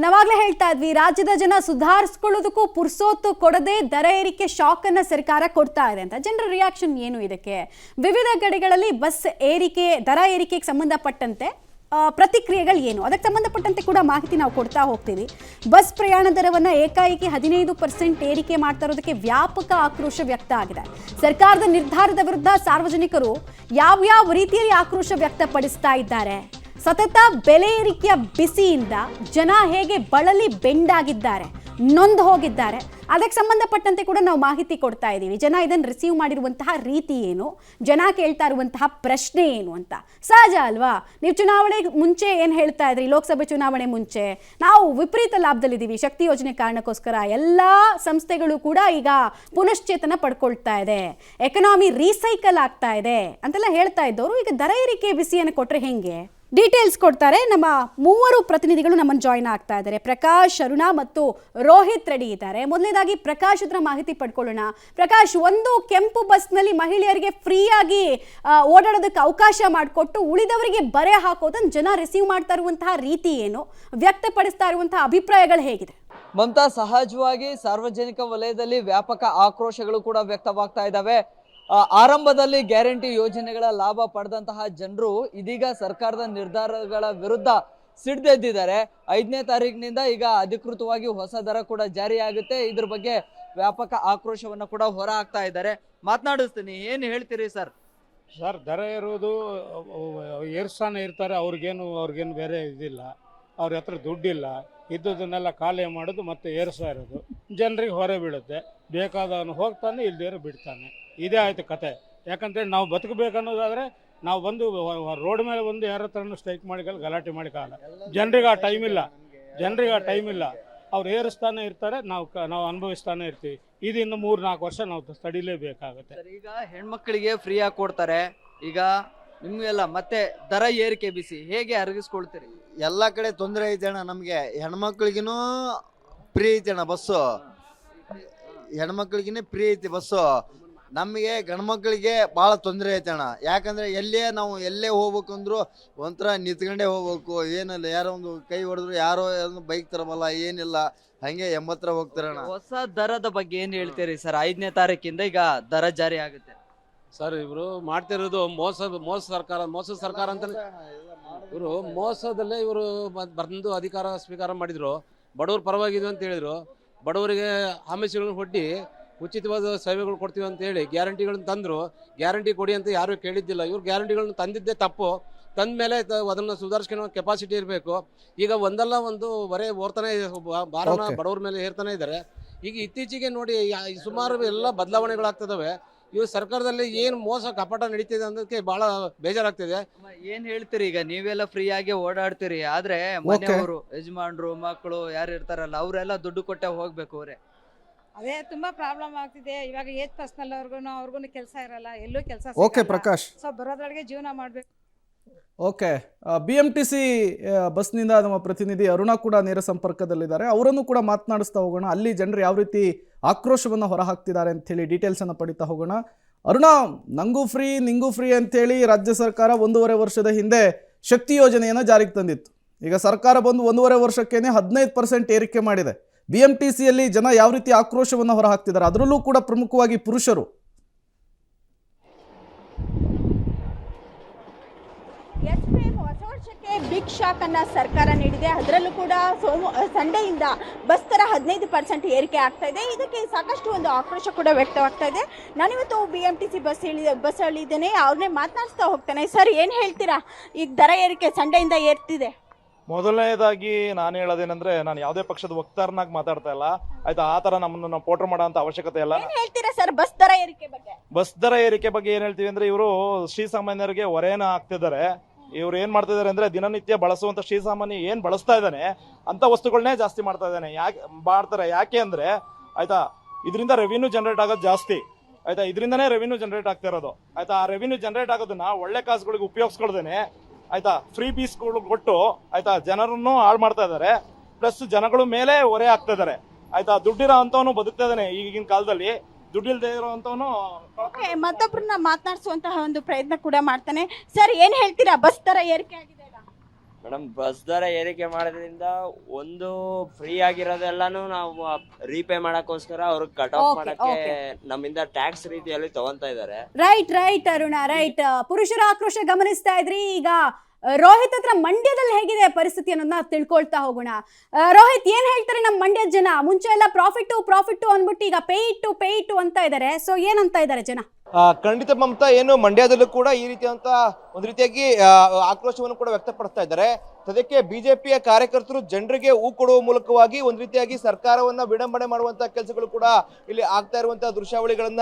ನಾವಾಗಲೇ ಹೇಳ್ತಾ ಇದ್ವಿ, ರಾಜ್ಯದ ಜನ ಸುಧಾರಿಸ್ಕೊಳ್ಳೋದಕ್ಕೂ ಪುರ್ಸೋತ್ತು ಕೊಡದೆ ದರ ಏರಿಕೆ ಶಾಕ್ ಅನ್ನ ಸರ್ಕಾರ ಕೊಡ್ತಾ ಇದೆ ಅಂತ. ಜನರ ರಿಯಾಕ್ಷನ್ ಏನು ಇದಕ್ಕೆ? ವಿವಿಧ ಕಡೆಗಳಲ್ಲಿ ಬಸ್ ಏರಿಕೆ, ದರ ಏರಿಕೆಗೆ ಸಂಬಂಧಪಟ್ಟಂತೆ ಪ್ರತಿಕ್ರಿಯೆಗಳು ಏನು? ಅದಕ್ಕೆ ಸಂಬಂಧಪಟ್ಟಂತೆ ಕೂಡ ಮಾಹಿತಿ ನಾವು ಕೊಡ್ತಾ ಹೋಗ್ತೀವಿ. ಬಸ್ ಪ್ರಯಾಣ ದರವನ್ನು ಏಕಾಏಕಿ 15% ಏರಿಕೆ ಮಾಡ್ತಾ ಇರೋದಕ್ಕೆ ವ್ಯಾಪಕ ಆಕ್ರೋಶ ವ್ಯಕ್ತ ಆಗಿದೆ. ಸರ್ಕಾರದ ನಿರ್ಧಾರದ ವಿರುದ್ಧ ಸಾರ್ವಜನಿಕರು ಯಾವ್ಯಾವ ರೀತಿಯಲ್ಲಿ ಆಕ್ರೋಶ ವ್ಯಕ್ತಪಡಿಸ್ತಾ ಇದ್ದಾರೆ? ಸತತ ಬೆಲೆ ಏರಿಕೆಯ ಬಿಸಿಯಿಂದ ಜನ ಹೇಗೆ ಬಳಲಿ ಬೆಂಡಾಗಿದ್ದಾರೆ, ನೊಂದು ಹೋಗಿದ್ದಾರೆ, ಅದಕ್ಕೆ ಸಂಬಂಧಪಟ್ಟಂತೆ ಕೂಡ ನಾವು ಮಾಹಿತಿ ಕೊಡ್ತಾ ಇದ್ದೀವಿ. ಜನ ಇದನ್ನು ರಿಸೀವ್ ಮಾಡಿರುವಂತಹ ರೀತಿ ಏನು, ಜನ ಕೇಳ್ತಾ ಇರುವಂತಹ ಪ್ರಶ್ನೆ ಏನು ಅಂತ. ಸಹಜ ಅಲ್ವಾ? ನೀವು ಚುನಾವಣೆ ಮುಂಚೆ ಏನು ಹೇಳ್ತಾ ಇದ್ರಿ? ಲೋಕಸಭೆ ಚುನಾವಣೆ ಮುಂಚೆ ನಾವು ವಿಪರೀತ ಲಾಭದಲ್ಲಿದ್ದೀವಿ, ಶಕ್ತಿ ಯೋಜನೆ ಕಾರಣಕ್ಕೋಸ್ಕರ ಎಲ್ಲ ಸಂಸ್ಥೆಗಳು ಕೂಡ ಈಗ ಪುನಶ್ಚೇತನ ಪಡ್ಕೊಳ್ತಾ ಇದೆ, ಎಕನಾಮಿ ರೀಸೈಕಲ್ ಆಗ್ತಾ ಇದೆ ಅಂತೆಲ್ಲ ಹೇಳ್ತಾ ಇದ್ದವರು ಈಗ ದರ ಏರಿಕೆ ಬಿಸಿಯನ್ನು ಕೊಟ್ಟರೆ ಹೆಂಗೆ? ಡೀಟೇಲ್ಸ್ ಕೊಡ್ತಾರೆ. ನಮ್ಮ ಮೂವರು ಪ್ರತಿನಿಧಿಗಳು ನಮ್ಮನ್ನು ಜಾಯಿನ್ ಆಗ್ತಾ ಇದ್ದಾರೆ. ಪ್ರಕಾಶ್, ಅರುಣಾ ಮತ್ತು ರೋಹಿತ್ ರೆಡಿ ಇದ್ದಾರೆ. ಮೊದಲನೇದಾಗಿ ಪ್ರಕಾಶ್ ಹತ್ರ ಮಾಹಿತಿ ಪಡ್ಕೊಳ್ಳೋಣ. ಪ್ರಕಾಶ್, ಒಂದು ಕೆಂಪು ಬಸ್ನಲ್ಲಿ ಮಹಿಳೆಯರಿಗೆ ಫ್ರೀಯಾಗಿ ಓಡಾಡೋದಕ್ಕೆ ಅವಕಾಶ ಮಾಡಿಕೊಟ್ಟು ಉಳಿದವರಿಗೆ ಬರೆ ಹಾಕೋದನ್ನು ಜನ ರಿಸೀವ್ ಮಾಡ್ತಾ ಇರುವಂತಹ ರೀತಿ ಏನು, ವ್ಯಕ್ತಪಡಿಸ್ತಾ ಇರುವಂತಹ ಅಭಿಪ್ರಾಯಗಳು ಹೇಗಿದೆ? ಮಮತಾ, ಸಹಜವಾಗಿ ಸಾರ್ವಜನಿಕ ವಲಯದಲ್ಲಿ ವ್ಯಾಪಕ ಆಕ್ರೋಶಗಳು ಕೂಡ ವ್ಯಕ್ತವಾಗ್ತಾ ಇದ್ದಾವೆ. ಆರಂಭದಲ್ಲಿ ಗ್ಯಾರಂಟಿ ಯೋಜನೆಗಳ ಲಾಭ ಪಡೆದಂತಹ ಜನರು ಇದೀಗ ಸರ್ಕಾರದ ನಿರ್ಧಾರಗಳ ವಿರುದ್ಧ ಸಿಡಿದೆದ್ದಿದ್ದಾರೆ. 5ನೇ ತಾರೀಕಿನಿಂದ ಈಗ ಅಧಿಕೃತವಾಗಿ ಹೊಸ ದರ ಕೂಡ ಜಾರಿಯಾಗುತ್ತೆ. ಇದ್ರ ಬಗ್ಗೆ ವ್ಯಾಪಕ ಆಕ್ರೋಶವನ್ನು ಕೂಡ ಹೊರ ಹಾಕ್ತಾ ಇದ್ದಾರೆ. ಮಾತನಾಡಿಸ್ತೀನಿ, ಏನು ಹೇಳ್ತೀರಿ ಸರ್? ಸರ್, ದರ ಇರೋದು ಏರ್ಸ್ತಾನೆ ಇರ್ತಾರೆ, ಅವ್ರಿಗೇನು ಬೇರೆ ಇದಿಲ್ಲ, ಅವ್ರ ಹತ್ರ ದುಡ್ಡಿಲ್ಲ, ಇದ್ದುದನ್ನೆಲ್ಲ ಖಾಲಿ ಮಾಡೋದು ಮತ್ತೆ ಏರಿಸ್ತಾ ಇರೋದು ಜನರಿಗೆ ಹೊರೆ ಬೀಳುತ್ತೆ. ಬೇಕಾದವನು ಹೋಗ್ತಾನೆ, ಇಲ್ದೇರು ಬಿಡ್ತಾನೆ. ಇದೇ ಆಯ್ತು ಕತೆ. ಯಾಕಂದರೆ ನಾವು ಬದುಕಬೇಕನ್ನೋದಾದರೆ ನಾವು ಬಂದು ರೋಡ್ ಮೇಲೆ ಒಂದು ಯಾರ ಹತ್ರನೂ ಸ್ಟ್ರೈಕ್ ಮಾಡಿಕಲ್ಲ, ಗಲಾಟೆ ಮಾಡಿಕಲ್ಲ. ಜನರಿಗೆ ಆ ಟೈಮ್ ಇಲ್ಲ. ಅವ್ರು ಏರಿಸ್ತಾನೆ ಇರ್ತಾರೆ, ನಾವು ಅನುಭವಿಸ್ತಾನೆ ಇರ್ತೀವಿ. ಇದು ಇನ್ನು 3-4 ವರ್ಷ ನಾವು ತಡಿಲೇಬೇಕಾಗುತ್ತೆ. ಈಗ ಹೆಣ್ಮಕ್ಳಿಗೆ ಫ್ರೀಯಾಗಿ ಕೊಡ್ತಾರೆ, ಈಗ ನಿಮಗೆಲ್ಲ ಮತ್ತೆ ದರ ಏರಿಕೆ ಬಿಸಿ ಹೇಗೆ ಅರಗಿಸ್ಕೊಳ್ತೀರಿ? ಎಲ್ಲ ಕಡೆ ತೊಂದರೆ ಐತೆ ಅಣ್ಣ. ನಮಗೆ ಹೆಣ್ಮಕ್ಳಿಗೂ ಫ್ರೀ ಐತೆ ಅಣ್ಣ ಬಸ್ಸು, ಹೆಣ್ಮಕ್ಳಿಗೆ ಫ್ರೀ ಐತಿ ಬಸ್ಸು. ನಮಗೆ ಗಂಡ್ಮಕ್ಳಿಗೆ ಭಾಳ ತೊಂದರೆ ಐತೆ ಅಣ್ಣ. ಯಾಕಂದರೆ ಎಲ್ಲೇ ಹೋಗ್ಬೇಕಂದ್ರು ಒಂಥರ ನಿಂತ್ಕೊಂಡೇ ಹೋಗ್ಬೇಕು, ಏನಿಲ್ಲ, ಯಾರೋ ಒಂದು ಕೈ ಹೊಡೆದ್ರು ಯಾರೋ ಬೈಕ್ ತರಬಲ್ಲ, ಏನಿಲ್ಲ, ಹಂಗೆ 80 ಹೋಗ್ತಾರೆ ಅಣ್ಣ. ಹೊಸ ದರದ ಬಗ್ಗೆ ಏನು ಹೇಳ್ತೀರಿ ಸರ್? 5ನೇ ತಾರೀಕಿಂದ ಈಗ ದರ ಜಾರಿ ಆಗುತ್ತೆ ಸರ್. ಇವರು ಮಾಡ್ತಿರೋದು ಮೋಸ ಸರ್ಕಾರ ಅಂತ. ಇವರು ಮೋಸದಲ್ಲೇ ಇವರು ಬಂದು ಅಧಿಕಾರ ಸ್ವೀಕಾರ ಮಾಡಿದ್ರು. ಬಡವ್ರ ಪರವಾಗಿದ್ವಿ ಅಂತ ಹೇಳಿದ್ರು. ಬಡವರಿಗೆ ಆಮಿಷಗಳನ್ನು ಕೊಟ್ಟು ಉಚಿತವಾದ ಸೇವೆಗಳು ಕೊಡ್ತೀವಿ ಅಂತ ಹೇಳಿ ಗ್ಯಾರಂಟಿಗಳನ್ನ ತಂದರು. ಗ್ಯಾರಂಟಿ ಕೊಡಿ ಅಂತ ಯಾರೂ ಕೇಳಿದ್ದಿಲ್ಲ. ಇವ್ರು ಗ್ಯಾರಂಟಿಗಳನ್ನ ತಂದಿದ್ದೇ ತಪ್ಪು. ತಂದ ಮೇಲೆ ಅದನ್ನು ಸುಧಾರಿಸ್ಕೊಳ್ಳೋ ಕೆಪಾಸಿಟಿ ಇರಬೇಕು. ಈಗ ಒಂದಲ್ಲ ಒಂದು ಬರೇ ಓರ್ತಾನೆ ಭಾರನ ಬಡವ್ರ ಮೇಲೆ ಹೇರ್ತಾನೆ ಇದ್ದಾರೆ. ಈಗ ಇತ್ತೀಚೆಗೆ ನೋಡಿ ಸುಮಾರು ಎಲ್ಲ ಬದಲಾವಣೆಗಳಾಗ್ತದವೆ. ಇವು ಸರ್ಕಾರದಲ್ಲಿ ಏನು ಮೋಸ ಕಪಟ ನಡೀತಿದೆ ಅನ್ನೋದಕ್ಕೆ ಬಹಳ ಬೇಜಾರಾಗ್ತಿದೆ. ಏನ್ ಹೇಳ್ತೀರಿ? ಈಗ ನೀವೆಲ್ಲ ಫ್ರೀ ಆಗಿ ಓಡಾಡ್ತೀರಿ, ಆದ್ರೆ ಮನೆಯವರು, ಯಜಮಾನ್ರು, ಮಕ್ಕಳು ಯಾರು ಇರ್ತಾರಲ್ಲ ಅವರೆಲ್ಲ ದುಡ್ಡು ಕೊಟ್ಟೆ ಹೋಗ್ಬೇಕು. ಅದೇ ತುಂಬಾ ಪ್ರಾಬ್ಲಮ್ ಆಗ್ತಿದೆ. ಇವಾಗ ಏಜ್ ಪರ್ಸನಲ್ ಅವ್ರಿಗೂ ಕೆಲಸ ಇರಲ್ಲ, ಎಲ್ಲೂ ಕೆಲಸ. ಓಕೆ ಪ್ರಕಾಶ್, ಸೊ ಬರೋದ್ರೊಳಗೆ ಜೀವನ ಮಾಡ್ಬೇಕು. ಓಕೆ, BMTC ಬಸ್ನಿಂದ ನಮ್ಮ ಪ್ರತಿನಿಧಿ ಅರುಣಾ ಕೂಡ ನೇರ ಸಂಪರ್ಕದಲ್ಲಿದ್ದಾರೆ. ಅವರನ್ನು ಕೂಡ ಮಾತನಾಡಿಸ್ತಾ ಹೋಗೋಣ. ಅಲ್ಲಿ ಜನರು ಯಾವ ರೀತಿ ಆಕ್ರೋಶವನ್ನು ಹೊರಹಾಕ್ತಿದ್ದಾರೆ ಅಂಥೇಳಿ ಡೀಟೇಲ್ಸನ್ನು ಪಡಿತಾ ಹೋಗೋಣ. ಅರುಣಾ, ನಂಗೂ ಫ್ರೀ ನಿಂಗೂ ಫ್ರೀ ಅಂಥೇಳಿ ರಾಜ್ಯ ಸರ್ಕಾರ 1.5 ವರ್ಷದ ಹಿಂದೆ ಶಕ್ತಿ ಯೋಜನೆಯನ್ನು ಜಾರಿಗೆ ತಂದಿತ್ತು. ಈಗ ಸರ್ಕಾರ ಬಂದು 1.5 ವರ್ಷಕ್ಕೇನೆ 15% ಏರಿಕೆ ಮಾಡಿದೆ. BMTCಯಲ್ಲಿ ಜನ ಯಾವ ರೀತಿ ಆಕ್ರೋಶವನ್ನು ಹೊರಹಾಕ್ತಿದ್ದಾರೆ, ಅದರಲ್ಲೂ ಕೂಡ ಪ್ರಮುಖವಾಗಿ ಪುರುಷರು. ಹೊಸ ವರ್ಷಕ್ಕೆ ಬಿಗ್ ಶಾಕ್ ಅನ್ನ ಸರ್ಕಾರ ನೀಡಿದೆ. ಅದರಲ್ಲೂ ಕೂಡ ಸಂಡೆಯಿಂದ ಬಸ್ ದರ 15% ಏರಿಕೆ ಆಗ್ತಾ ಇದೆ. ಇದಕ್ಕೆ ಸಾಕಷ್ಟು ಒಂದು ಆಕ್ರೋಶ ಕೂಡ ವ್ಯಕ್ತವಾಗ್ತಾ ಇದೆ. ನಾನಿವತ್ತು BMTC ಬಸ್ ಇದ್ದೇನೆ, ಅವ್ರನ್ನೇ ಮಾತನಾಡಿಸ್ತಾ ಹೋಗ್ತಾನೆ. ಸರ್, ಏನು ಹೇಳ್ತೀರಾ? ಈಗ ದರ ಏರಿಕೆ ಸಂಡೆಯಿಂದ ಏರ್ತಿದೆ. ಮೊದಲನೇದಾಗಿ ನಾನು ಹೇಳೋದೇನೆಂದ್ರೆ, ನಾನು ಯಾವುದೇ ಪಕ್ಷದ ವಕ್ತಾರನಾಗಿ ಮಾತಾಡ್ತಾ ಇಲ್ಲ, ಆಯ್ತಾ? ಆ ಥರ ನಮ್ಮನ್ನು ಪೋಟ್ರ್ ಮಾಡೋ ಅಂತ ಅವಶ್ಯಕತೆ ಇಲ್ಲ. ಹೇಳ್ತೀರಾ ಸರ್ ಬಸ್ ದರ ಏರಿಕೆ ಬಗ್ಗೆ? ಬಸ್ ದರ ಏರಿಕೆ ಬಗ್ಗೆ ಏನು ಹೇಳ್ತೀವಿ ಅಂದರೆ, ಇವರು ಶ್ರೀಸಾಮಾನ್ಯರಿಗೆ ಹೊರೆನ ಹಾಕ್ತಿದ್ದಾರೆ. ಇವ್ರು ಏನು ಮಾಡ್ತಿದ್ದಾರೆ ಅಂದರೆ, ದಿನನಿತ್ಯ ಬಳಸುವಂಥ ಶ್ರೀಸಾಮಾನ್ಯ ಏನು ಬಳಸ್ತಾ ಇದ್ದಾನೆ ಅಂಥ ವಸ್ತುಗಳನ್ನೇ ಜಾಸ್ತಿ ಮಾಡ್ತಾ ಇದ್ದಾನೆ. ಯಾಕೆ ಅಂದರೆ, ಆಯಿತಾ, ಇದರಿಂದ ರೆವಿನ್ಯೂ ಜನರೇಟ್ ಆಗೋದು ಜಾಸ್ತಿ, ಆಯಿತಾ? ಇದರಿಂದನೇ ರೆವಿನ್ಯೂ ಜನರೇಟ್ ಆಗ್ತಾ ಇರೋದು, ಆಯಿತಾ? ಆ ರೆವಿನ್ಯೂ ಜನರೇಟ್ ಆಗೋದನ್ನ ಒಳ್ಳೆ ಕಾಸುಗಳಿಗೆ ಉಪಯೋಗಿಸ್ಕೊಳ್ದೇನೆ, ಆಯ್ತಾ, ಫ್ರೀ ಪೀಸ್ಗಳು ಕೊಟ್ಟು, ಆಯ್ತಾ, ಜನರನ್ನು ಹಾಳು ಮಾಡ್ತಾ ಇದ್ದಾರೆ. ಪ್ಲಸ್ ಜನಗಳ ಮೇಲೆ ಹೊರೆ ಆಗ್ತಾ ಇದ್ದಾರೆ, ಆಯ್ತಾ? ದುಡ್ಡಿರೋ ಅಂತವನು ಬದುಕ್ತಾ ಇದ್ದಾನೆ ಈಗಿನ ಕಾಲದಲ್ಲಿ, ದುಡ್ಡಿಲ್ದೇ ಇರುವಂತವನು ಮತ್ತೊಬ್ಬರನ್ನ ಮಾತನಾಡಿಸುವಂತಹ ಒಂದು ಪ್ರಯತ್ನ ಕೂಡ ಮಾಡ್ತಾನೆ. ಸರ್, ಏನ್ ಹೇಳ್ತೀರಾ? ಬಸ್ ದರ ಏರಿಕೆ ಆಗಿದೆ. ಮೇಡಮ್ ಬಸ್ ದರ ಏರಿಕೆ ಮಾಡೋದ್ರಿಂದ ಒಂದು ಫ್ರೀ ಆಗಿರೋದೆಲ್ಲಾನು ನಾವು ರೀಪೇ ಮಾಡಕ್ಕೋಸ್ಕರ ಅವ್ರಿಗೆ ಕಟ್ ಆಫ್ Okay, ಮಾಡಕ್ಕೆ okay. ನಮ್ಮಿಂದ ಟ್ಯಾಕ್ಸ್ ರೀತಿಯಲ್ಲಿ ತಗೊಂತಾ ಇದ್ದಾರೆ. Right Aruna right. ಪುರುಷರ ಆಕ್ರೋಶ ಗಮನಿಸ್ತಾ ಇದ್ರಿ. ಈಗ ರೋಹಿತ್ ಹತ್ರ ಮಂಡ್ಯದಲ್ಲಿ ಹೇಗಿದೆ ಪರಿಸ್ಥಿತಿ ಅನ್ನೋದನ್ನ ತಿಳ್ಕೊಳ್ತಾ ಹೋಗೋಣ. ರೋಹಿತ್, ಏನ್ ಹೇಳ್ತಾರೆ ನಮ್ಮ ಮಂಡ್ಯದ ಜನ? ಮುಂಚೆ ಎಲ್ಲ ಪ್ರಾಫಿಟ್ ಅನ್ಬಿಟ್ಟು ಈಗ ಪೇ ಇಟ್ಟು ಅಂತ ಇದ್ದಾರೆ. ಸೊ ಏನಂತ ಇದ್ದಾರೆ ಜನ? ಖಂಡಿತ ಮಮತಾ, ಏನು ಮಂಡ್ಯದಲ್ಲೂ ಕೂಡ ಈ ರೀತಿಯಂತ ಒಂದು ರೀತಿಯಾಗಿ ಆಕ್ರೋಶವನ್ನು ಕೂಡ ವ್ಯಕ್ತಪಡಿಸ್ತಾ ಇದ್ದಾರೆ. ಸದ್ಯಕ್ಕೆ ಬಿಜೆಪಿಯ ಕಾರ್ಯಕರ್ತರು ಜನರಿಗೆ ಹೂ ಕೊಡುವ ಮೂಲಕವಾಗಿ ಒಂದು ರೀತಿಯಾಗಿ ಸರ್ಕಾರವನ್ನ ವಿಡಂಬನೆ ಮಾಡುವಂತಹ ಕೆಲಸಗಳು ಕೂಡ ಇಲ್ಲಿ ಆಗ್ತಾ ಇರುವಂತಹ ದೃಶ್ಯಾವಳಿಗಳನ್ನ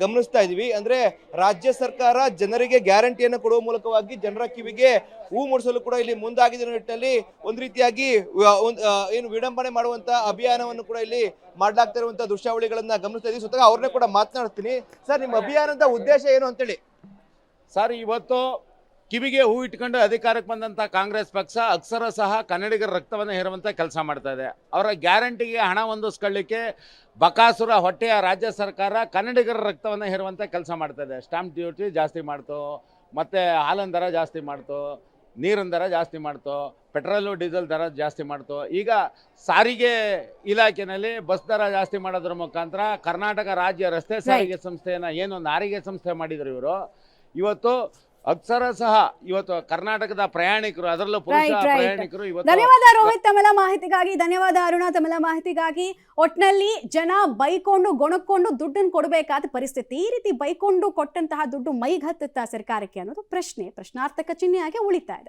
ಗಮನಿಸ್ತಾ ಇದೀವಿ. ಅಂದ್ರೆ ರಾಜ್ಯ ಸರ್ಕಾರ ಜನರಿಗೆ ಗ್ಯಾರಂಟಿಯನ್ನು ಕೊಡುವ ಮೂಲಕವಾಗಿ ಜನರ ಕಿವಿಗೆ ಹೂ ಮೂಡಿಸಲು ಕೂಡ ಇಲ್ಲಿ ಮುಂದಾಗಿದ್ದ ನಿಟ್ಟಿನಲ್ಲಿ ಒಂದು ರೀತಿಯಾಗಿ ಏನು ವಿಡಂಬನೆ ಮಾಡುವಂತಹ ಅಭಿಯಾನವನ್ನು ಕೂಡ ಇಲ್ಲಿ ಮಾಡ್ಲಾಗ್ತಾ ಇರುವಂತಹ ದೃಶ್ಯಾವಳಿಗಳನ್ನ ಗಮನಿಸ್ತಾ ಇದೀವಿ. ಸ್ವತಃ ಅವ್ರನ್ನೇ ಕೂಡ ಮಾತನಾಡ್ತೀನಿ. ಸರ್, ನಿಮ್ಮ ಅಭಿಯಾನದ ಉದ್ದೇಶ ಏನು ಅಂತೇಳಿ? ಸರ್, ಇವತ್ತು ಕಿವಿಗೆ ಹೂ ಇಟ್ಕೊಂಡು ಅಧಿಕಾರಕ್ಕೆ ಬಂದಂಥ ಕಾಂಗ್ರೆಸ್ ಪಕ್ಷ ಅಕ್ಷರ ಸಹ ಕನ್ನಡಿಗರ ರಕ್ತವನ್ನು ಹೇರುವಂಥ ಕೆಲಸ ಮಾಡ್ತಾ ಇದೆ. ಅವರ ಗ್ಯಾರಂಟಿಗೆ ಹಣ ಹೊಂದಿಸ್ಕೊಳ್ಳಿಕ್ಕೆ ಬಕಾಸುರ ಹೊಟ್ಟೆಯ ರಾಜ್ಯ ಸರ್ಕಾರ ಕನ್ನಡಿಗರ ರಕ್ತವನ್ನು ಹೇರುವಂಥ ಕೆಲಸ ಮಾಡ್ತಾ ಇದೆ. ಸ್ಟಾಂಪ್ ಡ್ಯೂಟಿ ಜಾಸ್ತಿ ಮಾಡ್ತು, ಮತ್ತು ಹಾಲಿನ ದರ ಜಾಸ್ತಿ ಮಾಡ್ತು, ನೀರಿನ ದರ ಜಾಸ್ತಿ ಮಾಡ್ತು, ಪೆಟ್ರೋಲು ಡೀಸೆಲ್ ದರ ಜಾಸ್ತಿ ಮಾಡ್ತು. ಈಗ ಸಾರಿಗೆ ಇಲಾಖೆಯಲ್ಲಿ ಬಸ್ ದರ ಜಾಸ್ತಿ ಮಾಡೋದ್ರ ಮುಖಾಂತರ ಕರ್ನಾಟಕ ರಾಜ್ಯ ರಸ್ತೆ ಸಾರಿಗೆ ಸಂಸ್ಥೆಯನ್ನು ಏನು ಸಾರಿಗೆ ಸಂಸ್ಥೆ ಮಾಡಿದ್ರು ಇವರು, ಇವತ್ತು ಅಕ್ಷರ ಸಹ ಇವತ್ತು ಕರ್ನಾಟಕದ ಪ್ರಯಾಣಿಕರು, ಅದರಲ್ಲೂ ಪುರುಷ ಪ್ರಯಾಣಿಕರು ಇವತ್ತು. ಧನ್ಯವಾದ ರೋಹಿತ್ ತಮ್ಮೆಲ್ಲ ಮಾಹಿತಿಗಾಗಿ. ಧನ್ಯವಾದ ಅರುಣ ತಮ್ಮೆಲ್ಲ ಮಾಹಿತಿಗಾಗಿ. ಒಟ್ನಲ್ಲಿ ಜನ ಬೈಕೊಂಡು ಗೊಣಕೊಂಡು ದುಡ್ಡನ್ನು ಕೊಡಬೇಕಾದ ಪರಿಸ್ಥಿತಿ. ಈ ರೀತಿ ಬೈಕೊಂಡು ಕೊಟ್ಟಂತಹ ದುಡ್ಡು ಮೈಗೆ ಹತ್ತುತ್ತಾ ಸರ್ಕಾರಕ್ಕೆ ಅನ್ನೋದು ಪ್ರಶ್ನಾರ್ಥಕ ಚಿಹ್ನೆಯಾಗಿ ಉಳಿತಾ ಇದೆ.